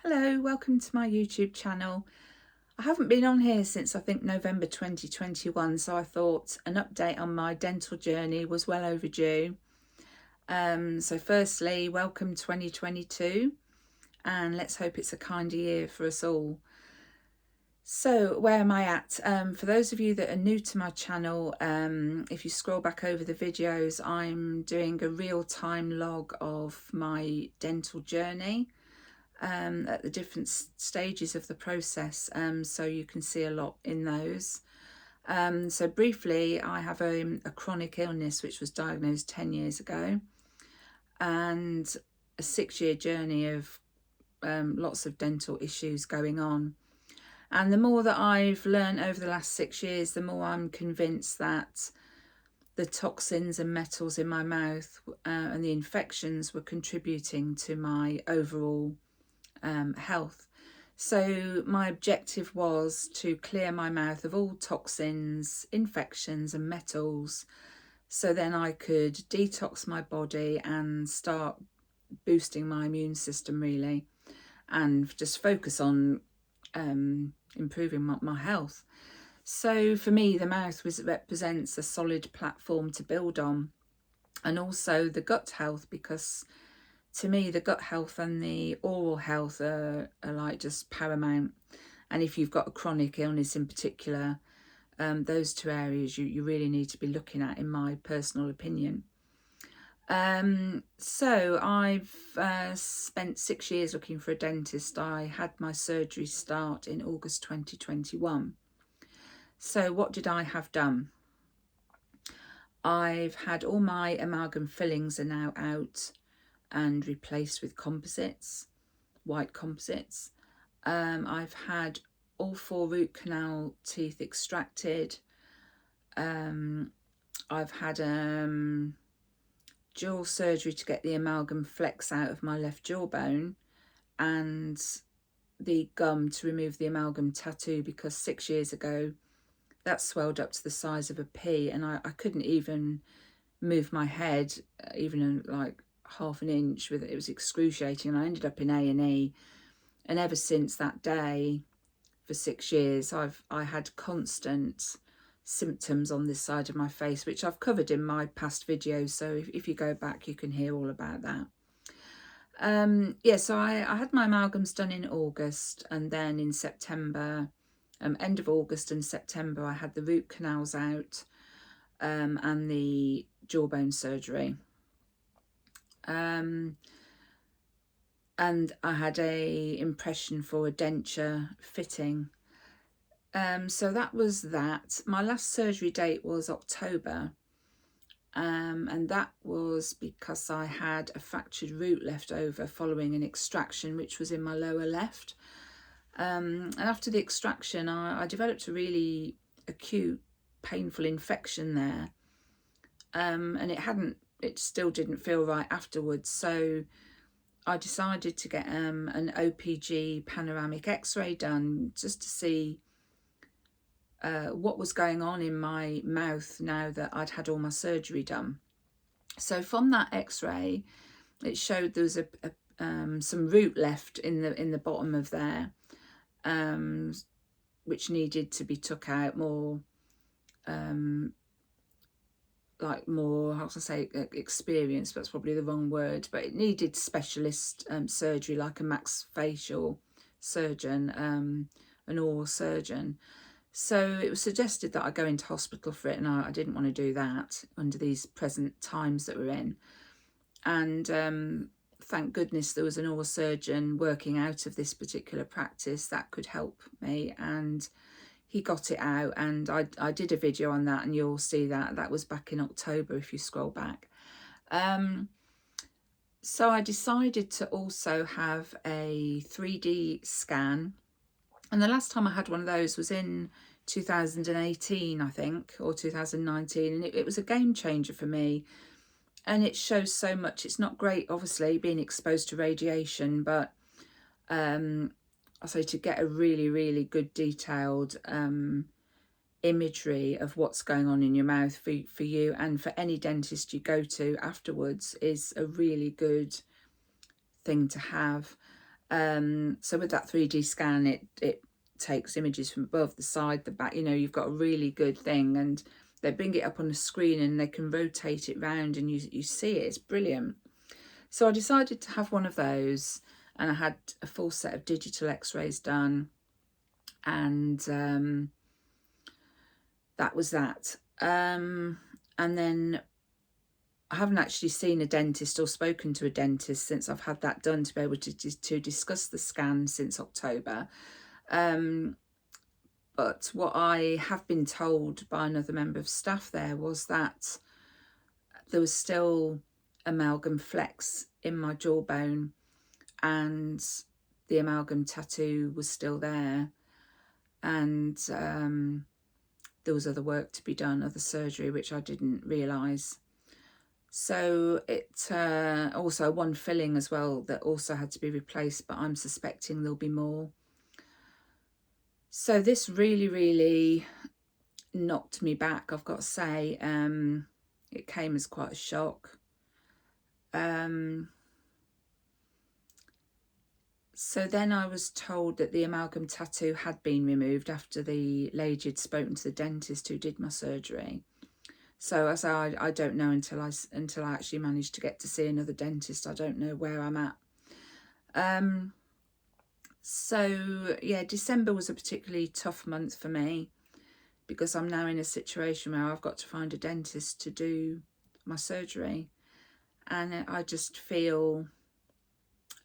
Hello, welcome to my YouTube channel. I haven't been on here since I think November 2021, so I thought an update on my dental journey was well overdue. So firstly, welcome 2022, and let's hope it's a kinder year for us all. So where am I at? For those of you that are new to my channel, if you scroll back over the videos, I'm doing a real-time log of my dental journey. At the different stages of the process, so you can see a lot in those. So briefly, I have a chronic illness which was diagnosed 10 years ago, and a 6-year journey of lots of dental issues going on. And the more that I've learned over the last 6 years, the more I'm convinced that the toxins and metals in my mouth and the infections were contributing to my overall health. So my objective was to clear my mouth of all toxins, infections and metals, so then I could detox my body and start boosting my immune system really, and just focus on improving my health. So for me, the mouth represents a solid platform to build on, and also the gut health, because to me, the gut health and the oral health are like just paramount. And if you've got a chronic illness in particular, those two areas you really need to be looking at, in my personal opinion. So I've spent 6 years looking for a dentist. I had my surgery start in August 2021. So what did I have done? I've had all my amalgam fillings are now out and replaced with composites, white composites. I've had all 4 root canal teeth extracted. I've had dual surgery to get the amalgam flex out of my left jawbone, and the gum to remove the amalgam tattoo, because 6 years ago that swelled up to the size of a pea, and I couldn't even move my head even like half an inch with it. It was excruciating, and I ended up in A&E. And ever since that day, for 6 years, I had constant symptoms on this side of my face, which I've covered in my past videos, so if you go back you can hear all about that. Yeah, so I had my amalgams done in August, and then in September, end of August and September, I had the root canals out and the jawbone surgery. And I had a impression for a denture fitting. So that was that. My last surgery date was October, and that was because I had a fractured root left over following an extraction which was in my lower left. And after the extraction, I developed a really acute painful infection there, and it still didn't feel right afterwards. So I decided to get an OPG panoramic x-ray done, just to see what was going on in my mouth now that I'd had all my surgery done. So from that x-ray, it showed there was some root left in the bottom of there, which needed to be took out more, how can I say, experienced, that's probably the wrong word, but it needed specialist surgery, like a maxillofacial surgeon, an oral surgeon. So it was suggested that I go into hospital for it, and I didn't want to do that under these present times that we're in. And thank goodness there was an oral surgeon working out of this particular practice that could help me, and he got it out, and I did a video on that, and you'll see that was back in October if you scroll back. So I decided to also have a 3D scan, and the last time I had one of those was in 2018, I think, or 2019, and it was a game changer for me. And it shows so much. It's not great, obviously, being exposed to radiation, but I say, to get a really, really good detailed imagery of what's going on in your mouth for you and for any dentist you go to afterwards is a really good thing to have. So with that 3D scan, it takes images from above, the side, the back, you've got a really good thing, and they bring it up on the screen and they can rotate it round and you see it. It's brilliant. So I decided to have one of those, and I had a full set of digital x-rays done, and that was that. And then I haven't actually seen a dentist or spoken to a dentist since I've had that done to be able to discuss the scan since October. But what I have been told by another member of staff there was that there was still amalgam flecks in my jawbone, and the amalgam tattoo was still there, and there was other work to be done, other surgery, which I didn't realise. So it also one filling as well that also had to be replaced, but I'm suspecting there'll be more. So this really, really knocked me back, I've got to say. It came as quite a shock. So then I was told that the amalgam tattoo had been removed after the lady had spoken to the dentist who did my surgery. So as I don't know until I actually managed to get to see another dentist. I don't know where I'm at. So yeah, December was a particularly tough month for me, because I'm now in a situation where I've got to find a dentist to do my surgery, and I just feel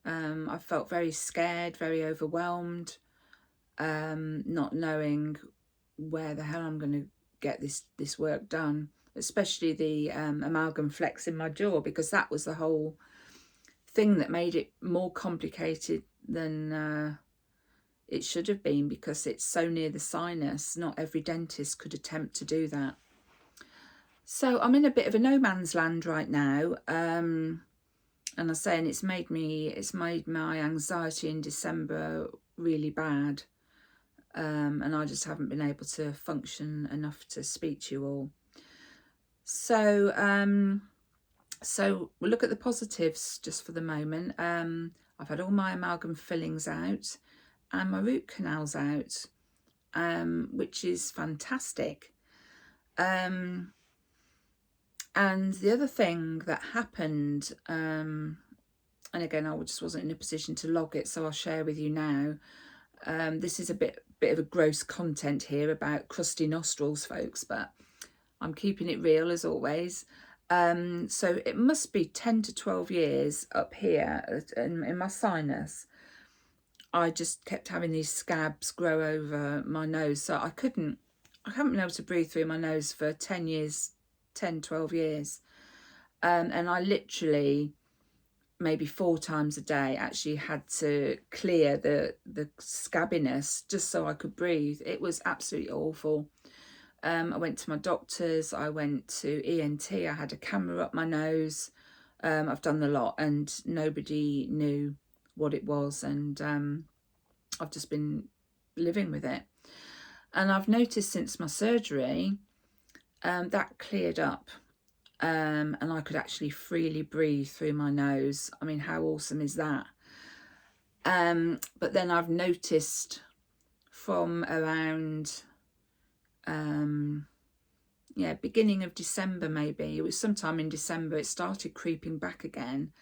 I felt very scared, very overwhelmed, not knowing where the hell I'm going to get this work done, especially the amalgam flecks in my jaw, because that was the whole thing that made it more complicated than it should have been, because it's so near the sinus. Not every dentist could attempt to do that. So I'm in a bit of a no man's land right now. And I'm saying it's made my anxiety in December really bad. And I just haven't been able to function enough to speak to you all. So so we'll look at the positives just for the moment. I've had all my amalgam fillings out and my root canals out, which is fantastic. And the other thing that happened, and again, I just wasn't in a position to log it, so I'll share with you now. This is a bit of a gross content here about crusty nostrils, folks, but I'm keeping it real as always. So it must be 10 to 12 years up here in my sinus. I just kept having these scabs grow over my nose, so I haven't been able to breathe through my nose for 10 years, 10, 12 years. And I literally, maybe 4 times a day, actually had to clear the scabbiness just so I could breathe. It was absolutely awful. I went to my doctors, I went to ENT, I had a camera up my nose. I've done the lot, and nobody knew what it was, and I've just been living with it. And I've noticed since my surgery that cleared up, and I could actually freely breathe through my nose. I mean, how awesome is that? But then I've noticed from around beginning of December, maybe it was sometime in December, it started creeping back again,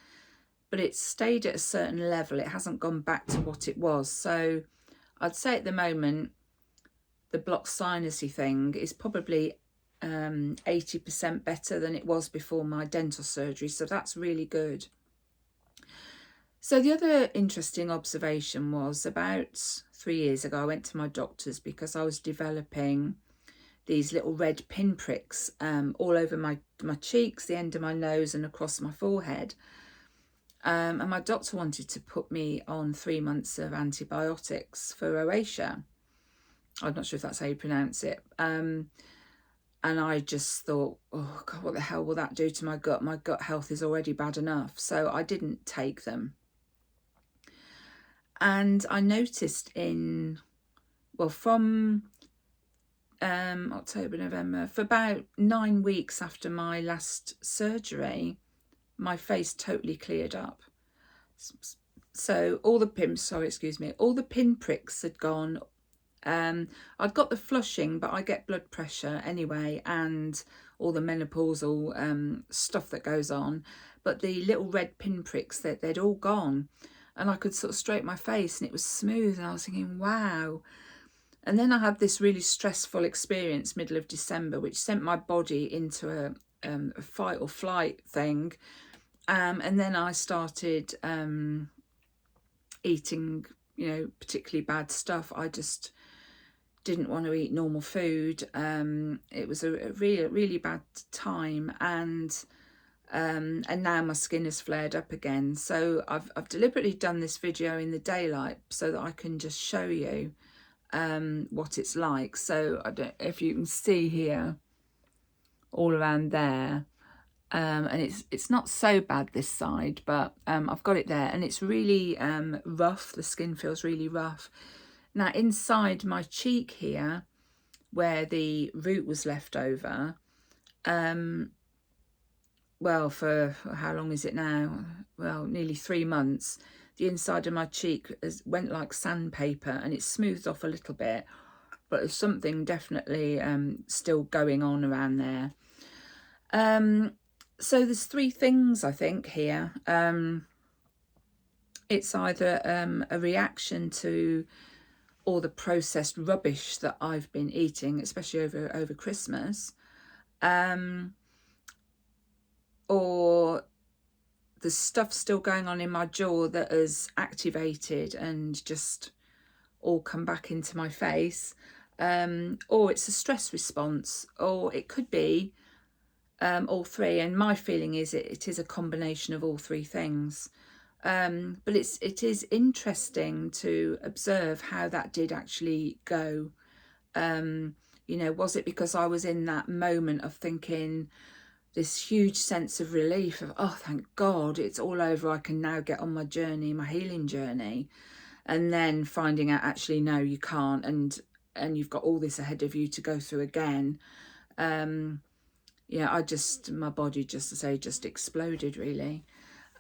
but it stayed at a certain level. It hasn't gone back to what it was. So I'd say at the moment the blocked sinusy thing is probably 80% better than it was before my dental surgery, so that's really good. So the other interesting observation was about 3 years ago, I went to my doctor's because I was developing these little red pinpricks all over my cheeks, the end of my nose and across my forehead. And my doctor wanted to put me on 3 months of antibiotics for rosacea. I'm not sure if that's how you pronounce it. And I just thought, oh God, what the hell will that do to my gut? My gut health is already bad enough. So I didn't take them. And I noticed from October, November, for about 9 weeks after my last surgery, my face totally cleared up. So all the all the pinpricks had gone. I'd got the flushing, but I get blood pressure anyway, and all the menopausal stuff that goes on. But the little red pinpricks, they'd all gone, and I could sort of stroke my face, and it was smooth. And I was thinking, wow. And then I had this really stressful experience middle of December, which sent my body into a fight or flight thing. And then I started eating, particularly bad stuff. I just didn't want to eat normal food. It was a really bad time, and now my skin has flared up again. So I've deliberately done this video in the daylight so that I can just show you what it's like. So I don't know if you can see here, all around there. And it's not so bad this side, but I've got it there, and it's really rough. The skin feels really rough. Now inside my cheek here, where the root was left over, well, for how long is it now? Well, nearly 3 months. The inside of my cheek went like sandpaper, and it's smoothed off a little bit, but there's something definitely still going on around there. So there's 3 things I think here. It's either a reaction to all the processed rubbish that I've been eating, especially over Christmas, or the stuff still going on in my jaw that has activated and just all come back into my face, or it's a stress response, or it could be all 3. And my feeling is it is a combination of all 3 things. But it is interesting to observe how that did actually go. Was it because I was in that moment of thinking, this huge sense of relief of, oh, thank God, it's all over. I can now get on my journey, my healing journey. And then finding out, actually, no, you can't. And you've got all this ahead of you to go through again. My body, just to say, just exploded, really.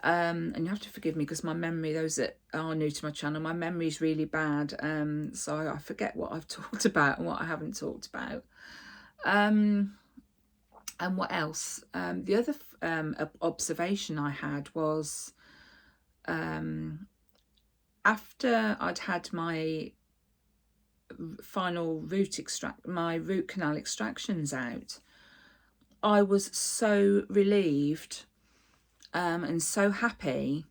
And you have to forgive me because my memory, those that are new to my channel, my memory is really bad. So I forget what I've talked about and what I haven't talked about. And what else? The other observation I had was after I'd had my final my root canal extractions out, I was so relieved and so happy.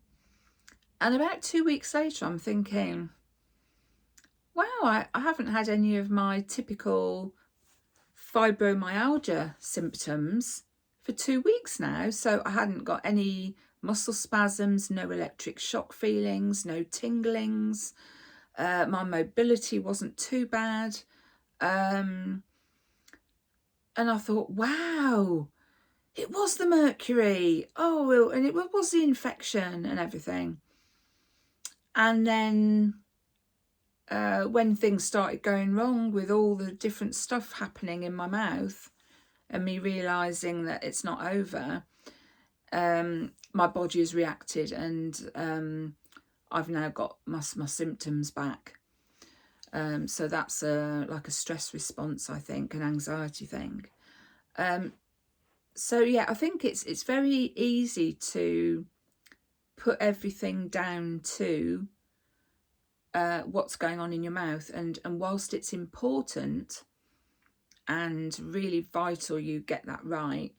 And about 2 weeks later, I'm thinking, wow, I haven't had any of my typical fibromyalgia symptoms for 2 weeks now. So I hadn't got any muscle spasms, no electric shock feelings, no tinglings. My mobility wasn't too bad. And I thought, wow, it was the mercury. Oh, well, and it was the infection and everything. And then when things started going wrong with all the different stuff happening in my mouth and me realising that it's not over, my body has reacted, and I've now got my symptoms back. So that's like a stress response, I think, an anxiety thing. So yeah, I think it's very easy to put everything down to what's going on in your mouth, and whilst it's important and really vital you get that right,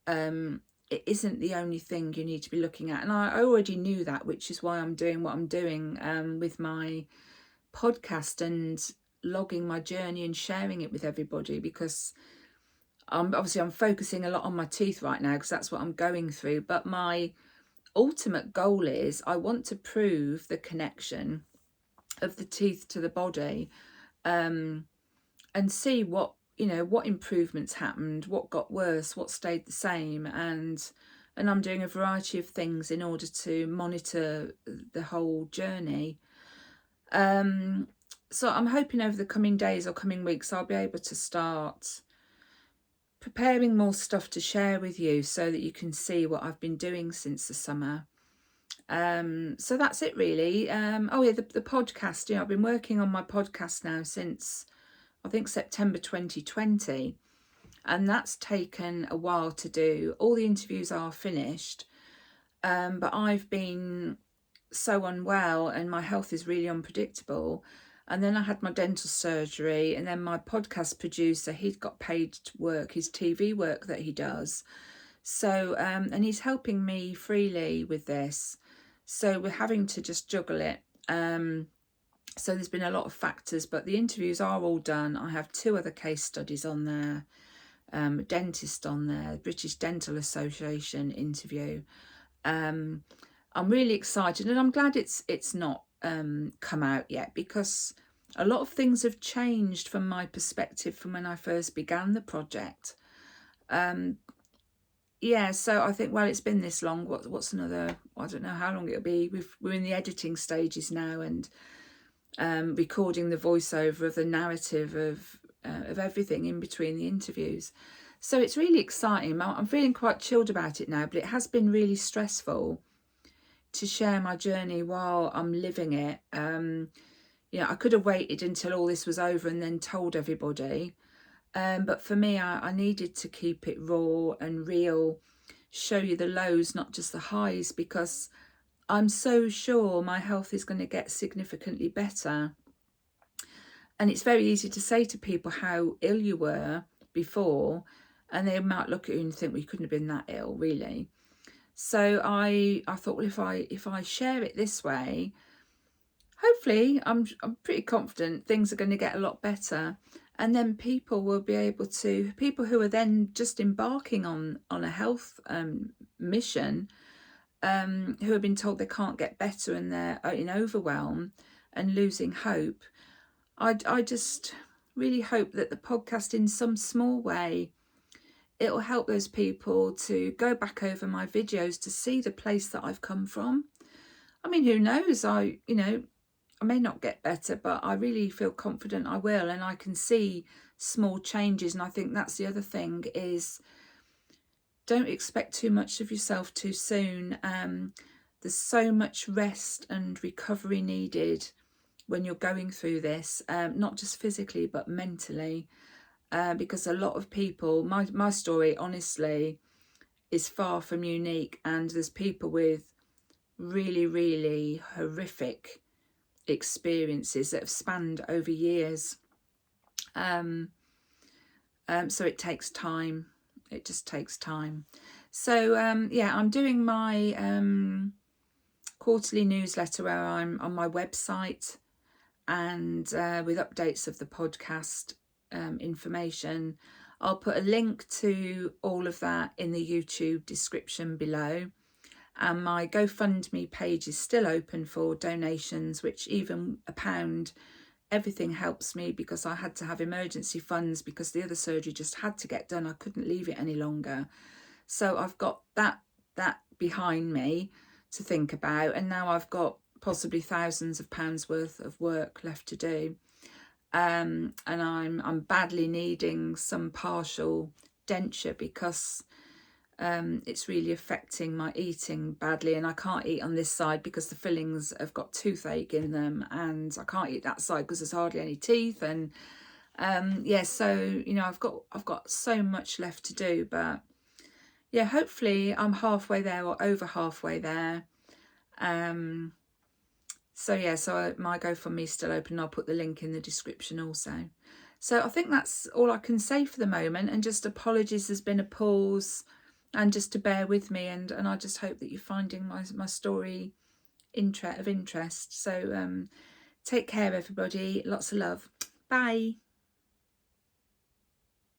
it isn't the only thing you need to be looking at. And I already knew that, which is why I'm doing what I'm doing with my podcast and logging my journey and sharing it with everybody, because I'm focusing a lot on my teeth right now because that's what I'm going through. But my ultimate goal is I want to prove the connection of the teeth to the body, and see what improvements happened, what got worse, what stayed the same, and I'm doing a variety of things in order to monitor the whole journey. So I'm hoping over the coming days or coming weeks I'll be able to start preparing more stuff to share with you so that you can see what I've been doing since the summer. So that's it really. Oh yeah, the podcast, I've been working on my podcast now since I think September 2020, and that's taken a while to do. All the interviews are finished, but I've been so unwell and my health is really unpredictable. And then I had my dental surgery, and then my podcast producer, he'd got paid to work his TV work that he does. So, and he's helping me freely with this. So we're having to just juggle it. So there's been a lot of factors, but the interviews are all done. I have 2 other case studies on there, a dentist on there, British Dental Association interview. I'm really excited, and I'm glad it's not come out yet, because a lot of things have changed from my perspective from when I first began the project. Yeah, so I think, well, it's been this long. What's another? I don't know how long it'll be. We're in the editing stages now, and recording the voiceover of the narrative of everything in between the interviews. So it's really exciting. I'm feeling quite chilled about it now, but it has been really stressful to share my journey while I'm living it. I could have waited until all this was over and then told everybody. But for me, I needed to keep it raw and real, show you the lows, not just the highs, because I'm so sure my health is going to get significantly better. And it's very easy to say to people how ill you were before, and they might look at you and think, well, you couldn't have been that ill, really. So I thought, well, if I share it this way, hopefully I'm pretty confident things are going to get a lot better. And then people will be able to, people who are then just embarking on a health mission, who have been told they can't get better and they're in overwhelm and losing hope. I just really hope that the podcast, in some small way, it'll help those people to go back over my videos to see the place that I've come from. I mean, who knows? I may not get better, but I really feel confident I will, and I can see small changes. And I think that's the other thing, is don't expect too much of yourself too soon. There's so much rest and recovery needed when you're going through this, not just physically but mentally, because a lot of people, my story honestly is far from unique, and there's people with really, really horrific experiences that have spanned over years. So it takes time. It just takes time. So yeah, I'm doing my quarterly newsletter where I'm on my website, and with updates of the podcast information. I'll put a link to all of that in the YouTube description below. And my GoFundMe page is still open for donations, which even £1, everything helps me, because I had to have emergency funds because the other surgery just had to get done. I couldn't leave it any longer. So I've got that behind me to think about, and now I've got possibly thousands of pounds worth of work left to do. And I'm badly needing some partial denture, because it's really affecting my eating badly, and I can't eat on this side because the fillings have got toothache in them, and I can't eat that side because there's hardly any teeth. And yeah, so I've got so much left to do, but yeah, hopefully I'm halfway there or over halfway there. So yeah, so my GoFundMe is still open. I'll put the link in the description also. So I think that's all I can say for the moment, and just apologies there's been a pause, and just to bear with me, and I just hope that you're finding my story of interest. So take care, everybody. Lots of love. Bye.